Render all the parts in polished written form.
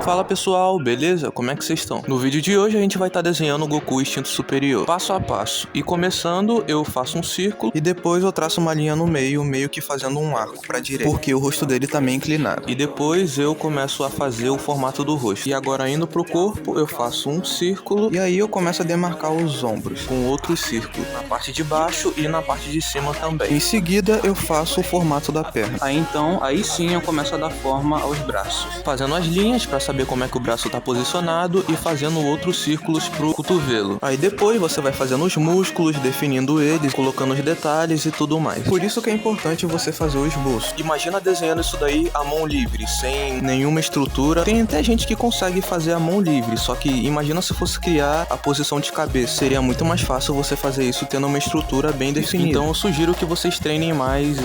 Fala pessoal, beleza? Como é que vocês estão? No vídeo de hoje a gente vai estar desenhando o Goku Instinto Superior, passo a passo. E começando, eu faço um círculo e depois eu traço uma linha no meio, meio que fazendo um arco pra direita, porque o rosto dele tá meio inclinado. E depois eu começo a fazer o formato do rosto. E agora indo pro corpo, eu faço um círculo e aí eu começo a demarcar os ombros com outro círculo, na parte de baixo e na parte de cima também. Em seguida eu faço o formato da perna. Aí sim eu começo a dar forma aos braços, fazendo as linhas pra saber como é que o braço tá posicionado e fazendo outros círculos pro cotovelo. Aí depois você vai fazendo os músculos, definindo eles, colocando os detalhes e tudo mais. Por isso que é importante você fazer o esboço. Imagina desenhando isso daí à mão livre, sem nenhuma estrutura. Tem até gente que consegue fazer à mão livre, só que imagina se fosse criar a posição de cabeça. Seria muito mais fácil você fazer isso tendo uma estrutura bem definida. Então eu sugiro que vocês treinem mais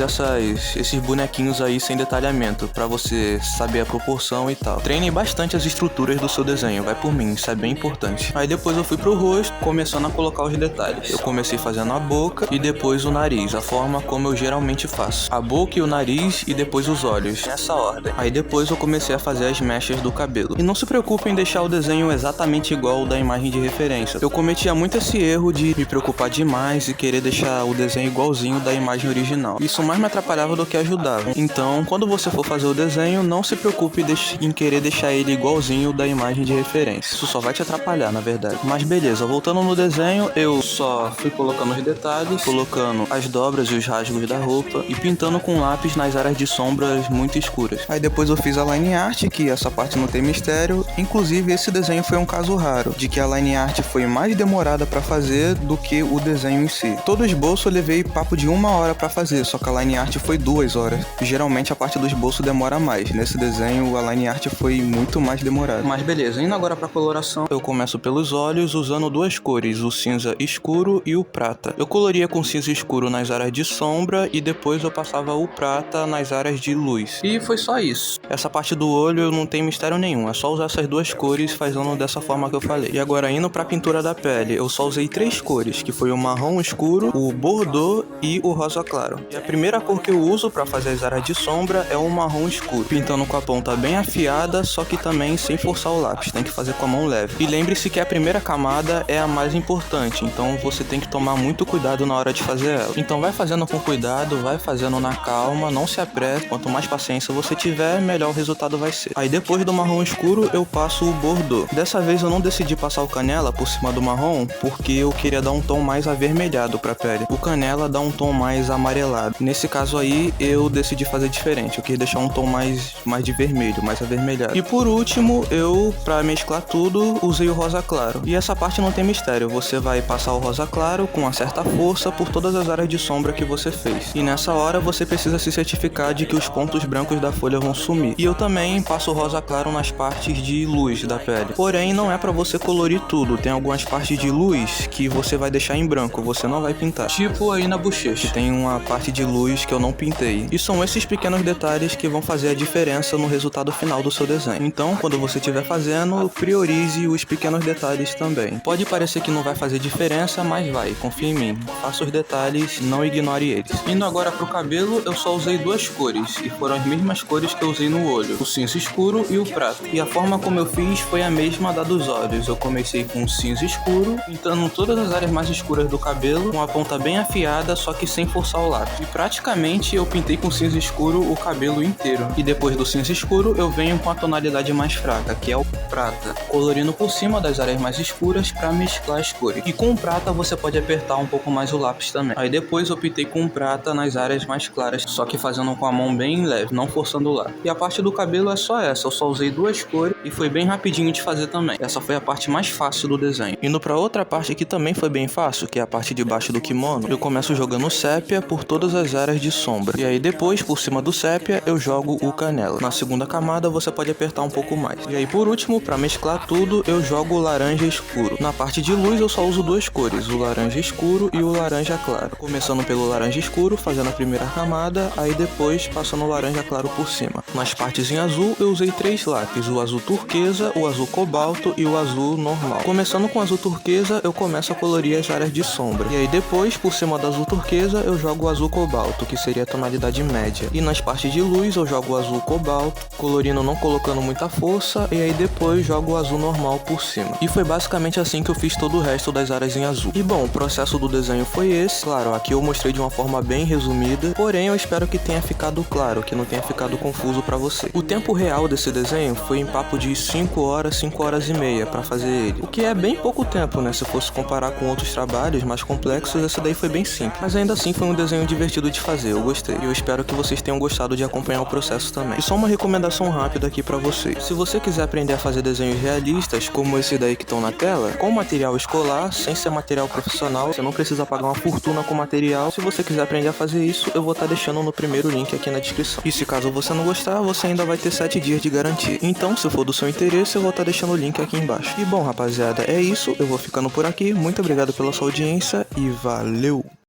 esses bonequinhos aí sem detalhamento, pra você saber a proporção e tal. Treinem bastante as estruturas do seu desenho, vai por mim, isso é bem importante. Aí depois eu fui pro rosto, começando a colocar os detalhes. Eu comecei fazendo a boca e depois o nariz, a forma como eu geralmente faço. A boca e o nariz e depois os olhos, nessa ordem. Aí depois eu comecei a fazer as mechas do cabelo. E não se preocupe em deixar o desenho exatamente igual ao da imagem de referência. Eu cometia muito esse erro de me preocupar demais e querer deixar o desenho igualzinho da imagem original. Isso mais me atrapalhava do que ajudava. Então, quando você for fazer o desenho, não se preocupe em querer deixar ele igualzinho da imagem de referência. Isso só vai te atrapalhar, na verdade. Mas beleza, voltando no desenho, eu só fui colocando os detalhes, colocando as dobras e os rasgos da roupa e pintando com lápis nas áreas de sombras muito escuras. Aí depois eu fiz a line art, que essa parte não tem mistério. Inclusive, esse desenho foi um caso raro, de que a line art foi mais demorada pra fazer do que o desenho em si. Todo o esboço eu levei papo de 1 hora pra fazer, só que a line art foi 2 horas. Geralmente a parte do esboço demora mais. Nesse desenho, a line art foi muito mais demorada. Mas beleza, indo agora pra coloração, eu começo pelos olhos usando duas cores, o cinza escuro e o prata. Eu coloria com cinza escuro nas áreas de sombra e depois eu passava o prata nas áreas de luz. E foi só isso. Essa parte do olho não tem mistério nenhum, é só usar essas duas cores fazendo dessa forma que eu falei. E agora indo pra pintura da pele, eu só usei 3 cores, que foi o marrom escuro, o bordô e o rosa claro. E a primeira cor que eu uso pra fazer as áreas de sombra é o marrom escuro, pintando com a ponta bem afiada, só que também sem forçar o lápis, tem que fazer com a mão leve. E lembre-se que a primeira camada é a mais importante, então você tem que tomar muito cuidado na hora de fazer ela. Então vai fazendo com cuidado, vai fazendo na calma, não se apresse, quanto mais paciência você tiver, melhor o resultado vai ser. Aí depois do marrom escuro eu passo o bordô. Dessa vez eu não decidi passar o canela por cima do marrom, porque eu queria dar um tom mais avermelhado pra pele. O canela dá um tom mais amarelado. Nesse caso aí eu decidi fazer diferente, eu queria deixar um tom mais de vermelho, mais avermelhado. E por último, eu, pra mesclar tudo, usei o rosa claro. E essa parte não tem mistério, você vai passar o rosa claro com uma certa força por todas as áreas de sombra que você fez. E nessa hora você precisa se certificar de que os pontos brancos da folha vão sumir. E eu também passo o rosa claro nas partes de luz da pele. Porém, não é pra você colorir tudo, tem algumas partes de luz que você vai deixar em branco, você não vai pintar. Tipo aí na bochecha, que tem uma parte de luz que eu não pintei. E são esses pequenos detalhes que vão fazer a diferença no resultado final do seu desenho. Então, quando você estiver fazendo, priorize os pequenos detalhes também. Pode parecer que não vai fazer diferença, mas vai, confia em mim. Faça os detalhes, não ignore eles. Indo agora pro cabelo, eu só usei 2 cores, e foram as mesmas cores que eu usei no olho, o cinza escuro e o prata. E a forma como eu fiz foi a mesma da dos olhos. Eu comecei com o cinza escuro, pintando todas as áreas mais escuras do cabelo, com a ponta bem afiada, só que sem forçar o lápis. E praticamente eu pintei com cinza escuro o cabelo inteiro. E depois do cinza escuro, eu venho com a tonalidade mais fraca, que é o prata, colorindo por cima das áreas mais escuras para mesclar as cores. E com o prata você pode apertar um pouco mais o lápis também. Aí depois eu pintei com prata nas áreas mais claras, só que fazendo com a mão bem leve, não forçando o lápis. E a parte do cabelo é só essa, eu só usei 2 cores e foi bem rapidinho de fazer também. Essa foi a parte mais fácil do desenho. Indo pra outra parte que também foi bem fácil, que é a parte de baixo do kimono, eu começo jogando sépia por todas as áreas de sombra. E aí depois, por cima do sépia, eu jogo o canela. Na segunda camada você pode apertar um pouco mais. E aí por último, pra mesclar tudo, eu jogo o laranja escuro. Na parte de luz eu só uso 2 cores, o laranja escuro e o laranja claro. Começando pelo laranja escuro, fazendo a primeira camada, aí depois passando o laranja claro por cima. Nas partes em azul eu usei 3 lápis, o azul turco, turquesa, o azul cobalto e o azul normal. Começando com o azul turquesa, eu começo a colorir as áreas de sombra. E aí depois, por cima do azul turquesa, eu jogo o azul cobalto, que seria a tonalidade média. E nas partes de luz, eu jogo o azul cobalto, colorindo não colocando muita força, e aí depois jogo o azul normal por cima. E foi basicamente assim que eu fiz todo o resto das áreas em azul. E bom, o processo do desenho foi esse. Claro, aqui eu mostrei de uma forma bem resumida, porém eu espero que tenha ficado claro, que não tenha ficado confuso pra você. O tempo real desse desenho foi em papo de 5 horas, 5 horas e meia pra fazer ele. O que é bem pouco tempo, né? Se fosse comparar com outros trabalhos mais complexos, esse daí foi bem simples. Mas ainda assim foi um desenho divertido de fazer, eu gostei. E eu espero que vocês tenham gostado de acompanhar o processo também. E só uma recomendação rápida aqui pra vocês. Se você quiser aprender a fazer desenhos realistas, como esse daí que estão na tela, com material escolar, sem ser material profissional, você não precisa pagar uma fortuna com material. Se você quiser aprender a fazer isso, eu vou estar deixando no primeiro link aqui na descrição. E se caso você não gostar, você ainda vai ter 7 dias de garantia. Então, se for do seu interesse, eu vou estar deixando o link aqui embaixo. E bom, rapaziada, é isso. Eu vou ficando por aqui. Muito obrigado pela sua audiência e valeu!